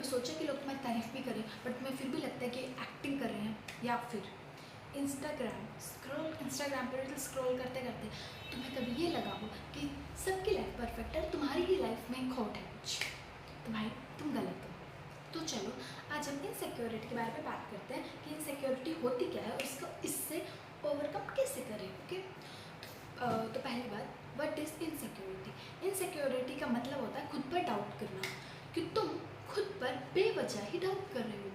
सोचा कि लोग तुम्हारी तारीफ भी करें, बट तुम्हें फिर भी लगता है कि एक्टिंग कर रहे हैं, या फिर इंस्टाग्राम पर रील स्क्रॉल करते करते तुम्हें कभी ये लगा हो कि सबकी लाइफ परफेक्ट है, तुम्हारी ही लाइफ में खोट है कुछ, तो भाई तुम गलत हो। तो चलो आज हम इनसिक्योरिटी के बारे में बात करते हैं कि इनसिक्योरिटी होती क्या है और इससे ओवरकम कैसे करें। ओके, तो पहली बात, व्हाट इज़ इनसिक्योरिटी। इनसिक्योरिटी का मतलब होता है खुद पर डाउट करना, कि तुम खुद पर बेवजह ही डाउट कर रहे हो।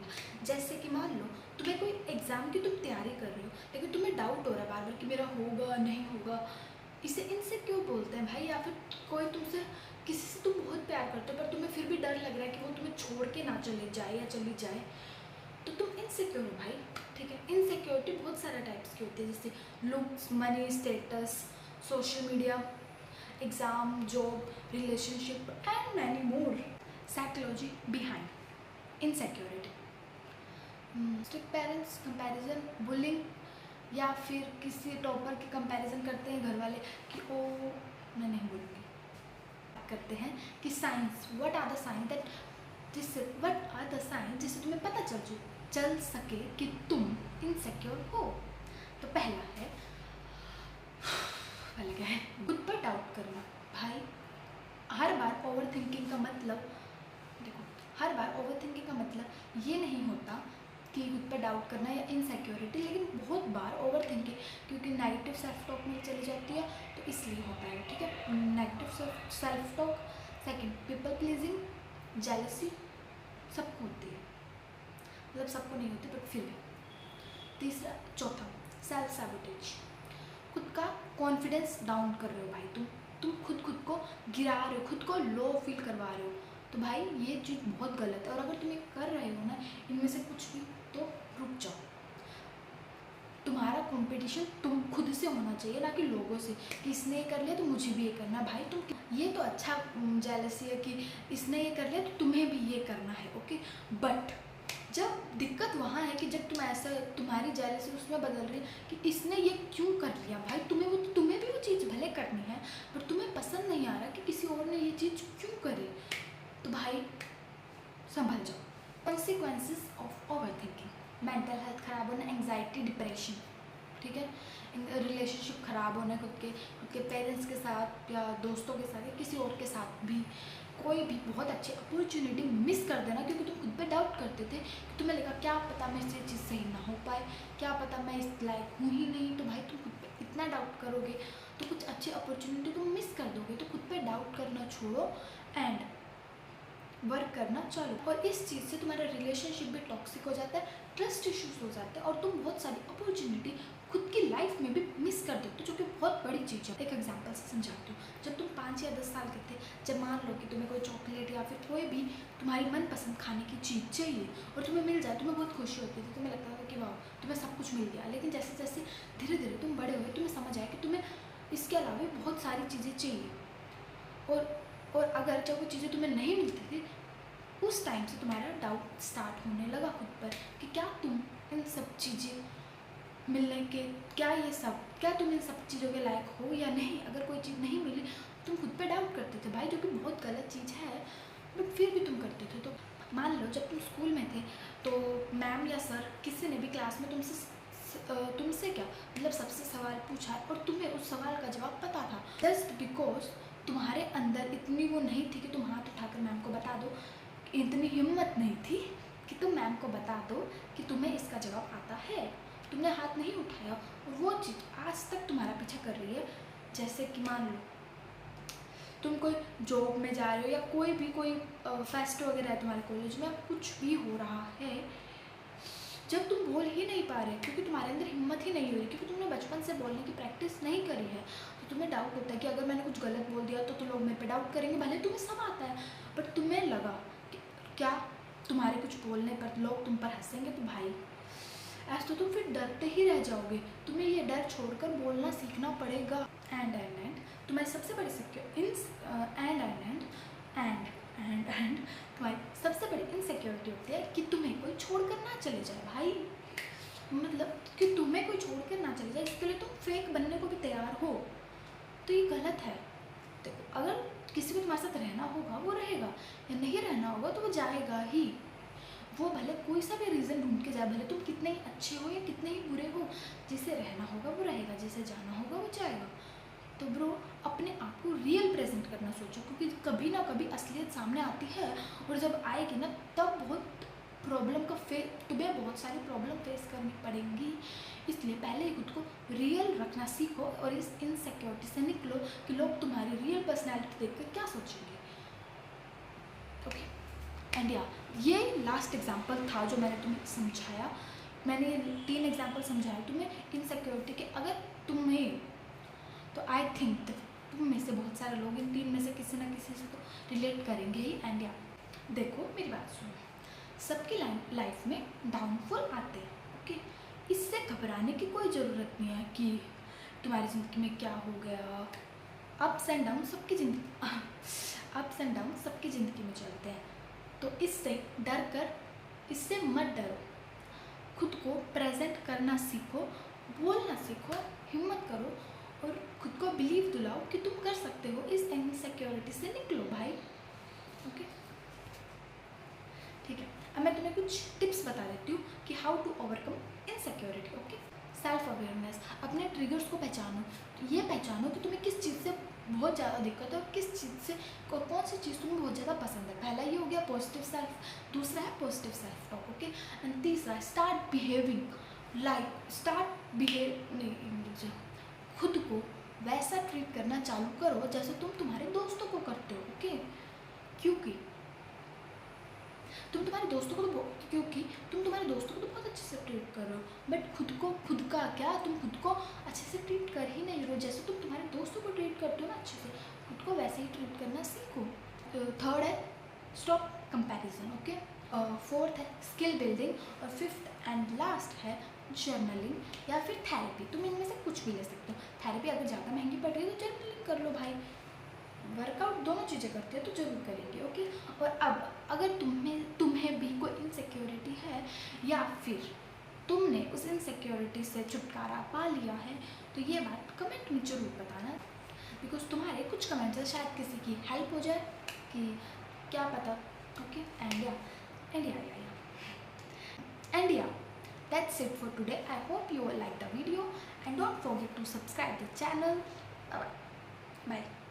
जैसे कि मान लो तुम्हें कोई एग्ज़ाम की तुम तैयारी कर रहे हो, लेकिन तुम्हें डाउट हो रहा है बार बार कि मेरा होगा नहीं होगा, इसे इनसिक्योर बोलते हैं भाई। या फिर कोई तुमसे, किसी से तुम बहुत प्यार करते हो पर तुम्हें फिर भी डर लग रहा है कि वो तुम्हें छोड़ के ना चले जाए या चली जाए, तो तुम इनसिक्योर हो भाई। ठीक है, इनसिक्योरिटी बहुत सारे टाइप्स की होती है, जैसे looks, money, status, social media, exam, job, relationship and many more. Psychology behind insecurity, strict parents, comparison, bullying, या फिर किसी टॉपर की कंपैरिजन करते हैं घर वाले कि ओ, मैं नहीं बोलूँगी। करते हैं कि signs, what are the sign that जिससे तुम्हें पता चल सके कि तुम इनसिक्योर हो। तो पहला क्या है, खुद पर डाउट करना। भाई हर बार ओवर थिंकिंग का मतलब, देखो, हर बार ओवर थिंकिंग का मतलब ये नहीं होता कि खुद पर डाउट करना या इनसिक्योरिटी, लेकिन बहुत बार ओवर थिंकिंग क्योंकि नेगेटिव सेल्फ टॉक में चली जाती है, तो इसलिए होता है। ठीक है, negative self talk. Second, people pleasing, jealousy, सबको होती है, मतलब सबको नहीं होती बट फिर भी। तीसरा, चौथा, सेल्फ सैबोटेज, खुद का कॉन्फिडेंस डाउन कर रहे हो भाई, तुम खुद को गिरा रहे हो, खुद को लो फील करवा रहे हो, तो भाई ये चीज़ बहुत गलत है। और अगर तुम ये कर रहे हो ना इनमें से कुछ भी, तो रुक जाओ। तुम्हारा कंपटीशन तुम खुद से होना चाहिए, ना कि लोगों से कि इसने ये कर लिया तो मुझे भी ये करना है। भाई तुम ये तो अच्छा जेलसी है कि इसने ये कर लिया तो तुम्हें भी ये करना है। ओके, बट जब दिक्कत वहाँ है कि जब तुम ऐसा, तुम्हारी जेलसी उसमें बदल रही है कि इसने ये क्यों कर लिया। भाई तुम्हें भी वो चीज़ भले करनी है, पर तुम्हें पसंद नहीं आ रहा कि किसी और ने ये चीज़ क्यों करे, तो भाई संभल जाओ। Consequences of over thinking, mental health ख़राब होना, एंग्जाइटी, डिप्रेशन। ठीक है, रिलेशनशिप ख़राब होना, खुद के पेरेंट्स के साथ या दोस्तों के साथ या किसी और के साथ भी, कोई भी बहुत अच्छी अपॉर्चुनिटी मिस कर देना क्योंकि तुम खुद पे डाउट करते थे कि तुम्हें लगा क्या पता मैं ये चीज़ सही ना हो पाए, क्या पता मैं इस लायक हूँ ही नहीं। तो भाई तुम खुद पे इतना डाउट करोगे तो कुछ अच्छी अपॉर्चुनिटी तुम मिस कर दोगे। तो खुद पे डाउट करना छोड़ो एंड वर्क करना चालू। और इस चीज़ से तुम्हारा रिलेशनशिप भी टॉक्सिक हो जाता है, ट्रस्ट इश्यूज हो जाते हैं और तुम बहुत सारी अपॉर्चुनिटी खुद की लाइफ में भी मिस कर देते हो, जो कि बहुत बड़ी चीज़ है। एक एग्जांपल से समझाती हूँ। जब तुम 5 या 10 साल के थे, जब मान लो कि तुम्हें कोई चॉकलेट या फिर कोई भी तुम्हारी मनपसंद खाने की चीज़ चाहिए और तुम्हें मिल जाए, तुम्हें बहुत खुशी होती थी, तुम्हें लगता था कि वाह तुम्हें सब कुछ मिल गया। लेकिन जैसे जैसे धीरे धीरे तुम बड़े हुए, तुम्हें समझ आया कि तुम्हें इसके अलावा भी बहुत सारी चीज़ें चाहिए। और अगर जब वो चीज़ें तुम्हें नहीं मिलती थी, उस टाइम से तुम्हारा डाउट स्टार्ट होने लगा खुद पर कि क्या तुम इन सब चीज़ें मिलने के, क्या तुम इन सब चीज़ों के लायक हो या नहीं। अगर कोई चीज़ नहीं मिली तुम खुद पे डाउट करते थे भाई, जो कि बहुत गलत चीज़ है, बट फिर भी तुम करते थे। तो मान लो जब तुम स्कूल में थे तो मैम या सर किसी ने भी क्लास में तुमसे क्या मतलब सबसे सवाल पूछा और तुम्हें उस सवाल का जवाब पता था, जस्ट बिकॉज तुम्हारे अंदर इतनी वो नहीं थी कि तुम हाथ उठाकर मैम को बता दो, इतनी हिम्मत नहीं थी कि तुम मैम को बता दो कि तुम्हें इसका जवाब आता है, तुमने हाथ नहीं उठाया। और वो चीज़ आज तक तुम्हारा पीछा कर रही है। जैसे कि मान लो तुम कोई जॉब में जा रहे हो या कोई फेस्ट वगैरह है तुम्हारे कॉलेज में, कुछ भी हो रहा है, जब तुम बोल ही नहीं पा रहे क्योंकि तुम्हारे अंदर हिम्मत ही नहीं हो रही, क्योंकि तुमने बचपन से बोलने की प्रैक्टिस नहीं करी है, तो तुम्हें डाउट होता है कि अगर मैंने कुछ गलत बोल दिया तो लोग मेरे पे डाउट करेंगे। भले तुम्हें सब आता है, बट तुम्हें लगा कि क्या तुम्हारे कुछ बोलने पर लोग तुम पर हंसेंगे, तो भाई ऐसा तो तुम फिर डरते ही रह जाओगे। तुम्हें ये डर छोड़कर बोलना सीखना पड़ेगा। एंड तुम्हारी सबसे बड़ी तुम्हारी सबसे बड़ी इनसिक्योरिटी होती है कि तुम्हें कोई छोड़कर ना चले जाए। भाई मतलब कि तुम्हें कोई छोड़कर ना चले जाए, इसके लिए तुम फेक बनने को भी तैयार हो, तो ये गलत है। देखो, अगर किसी को तुम्हारे साथ रहना होगा वो रहेगा, या नहीं रहना होगा तो वो जाएगा ही। वो भले कोई सा भी रीज़न ढूंढ के जाए, भले तुम कितने ही अच्छे हो या कितने ही बुरे हो, जिसे रहना होगा वो रहेगा, जिसे जाना होगा वो जाएगा। तो ब्रो अपने आप को रियल प्रेजेंट करना सोचो, क्योंकि कभी ना कभी असलियत सामने आती है, और जब आएगी ना तब बहुत प्रॉब्लम का तुम्हें बहुत सारी प्रॉब्लम फेस करनी पड़ेंगी। इसलिए पहले ही खुद को रियल रखना सीखो और इस इनसिक्योरिटी से निकलो कि लोग तुम्हारी रियल पर्सनैलिटी देखकर क्या सोचेंगे। ओके एंड या ये लास्ट एग्जाम्पल था जो मैंने तुम्हें समझाया। मैंने ये 3 एग्जाम्पल समझाया तुम्हें इनसिक्योरिटी के। अगर तुम्हें तो आई थिंक तुम में से बहुत सारे लोग इन 3 में से किसी ना किसी से तो रिलेट करेंगे ही। एंड या देखो मेरी बात सुनो, सबकी लाइफ में डाउनफॉल आते हैं, ओके। इससे घबराने की कोई ज़रूरत नहीं है कि तुम्हारी ज़िंदगी में क्या हो गया। अप्स एंड डाउन सबकी ज़िंदगी में चलते हैं। तो इससे इससे मत डरो, खुद को प्रेजेंट करना सीखो, बोलना सीखो, हिम्मत करो और खुद को बिलीव दिलाओ कि तुम कर सकते हो। इस इनसिक्योरिटी से निकलो भाई, ओके। ठीक है, अब मैं तुम्हें कुछ टिप्स बता देती हूँ कि how to overcome insecurity, okay. Self awareness, अपने ट्रिगर्स को पहचानो। ये पहचानो कि तुम्हें किस चीज़ से बहुत ज़्यादा दिक्कत है और किस चीज़ से कौन सी चीज़ तुम्हें बहुत ज़्यादा पसंद है। पहला ये हो गया पॉजिटिव सेल्फ, दूसरा है positive self talk, okay. And तीसरा खुद को वैसा ट्रीट करना चालू करो जैसे तुम तुम्हारे दोस्तों को करते हो, ओके। क्योंकि तुम तुम्हारे दोस्तों को तो बहुत अच्छे से ट्रीट कर रहे हो, बट खुद तुम खुद को अच्छे से ट्रीट कर ही नहीं रहे हो। जैसे तुम तुम्हारे दोस्तों को ट्रीट करते हो ना अच्छे से, खुद को वैसे ही ट्रीट करना सीखो। थर्ड है स्टॉप कंपैरिजन, ओके। फोर्थ है स्किल बिल्डिंग, और फिफ्थ एंड लास्ट है जर्नलिंग या फिर थेरेपी। तुम इनमें से कुछ भी ले सकते हो। थेरेपी अगर ज़्यादा महंगी पड़ रही है तो जर्नलिंग कर लो भाई। वर्कआउट दोनों चीज़ें करते हैं तो जरूर करेंगे, ओके। और अब अगर तुम्हें भी कोई इनसिक्योरिटी है या फिर तुमने उस इनसिक्योरिटी से छुटकारा पा लिया है, तो ये बात कमेंट में जरूर बताना, बिकॉज तुम्हारे कुछ कमेंट से शायद किसी की हेल्प हो जाए, कि क्या पता, ओके। एंड या that's it for today. I hope you will like the video and don't forget to subscribe the channel. Bye bye.